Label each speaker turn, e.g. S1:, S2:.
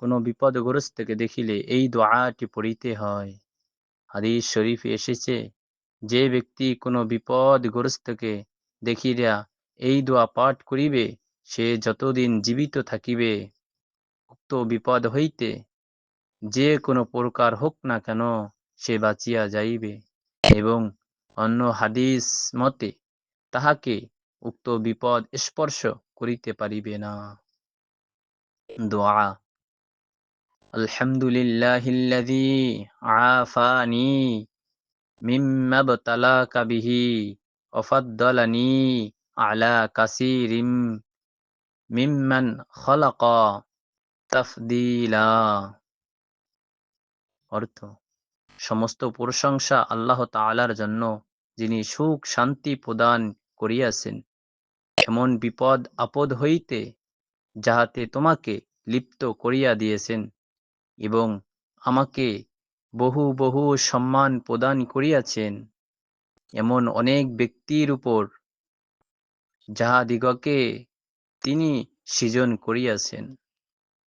S1: কোনো বিপদগ্রস্তকে দেখিলে এই দোয়াটি পড়িতে হয়। হাদিস শরীফে এসেছে, যে ব্যক্তি কোনো বিপদগ্রস্তকে দেখিয়া এই দোয়া পাঠ করিবে, সে যতদিন জীবিত থাকিবে উক্ত বিপদ হইতে যে কোনো প্রকার হোক না কেন সে বাঁচিয়া যাইবে, এবং অন্য হাদিস মতে তাহাকে উক্ত বিপদ স্পর্শ করিতে পারিবে না। দোয়া: আলহামদুলিল্লাহিল্লাযী আফানি মিম্মা বতালাকা বিহি ওয়া ফাদ্দালানি আলা কাসীরিম মিম্মান খালাকা তাফদীলা। অর্থ: সমস্ত প্রশংসা আল্লাহ তাআলার জন্য, যিনি সুখ শান্তি প্রদান করিয়াছেন এমন বিপদ আপদ হইতে যাহাতে তোমাকে লিপ্ত করিয়া দিয়েছেন, এবং আমাকে বহু বহু সম্মান প্রদান করিয়াছেন এমন অনেক ব্যক্তির উপর, যাহাদিগকে তিনি সৃজন করিয়াছেন।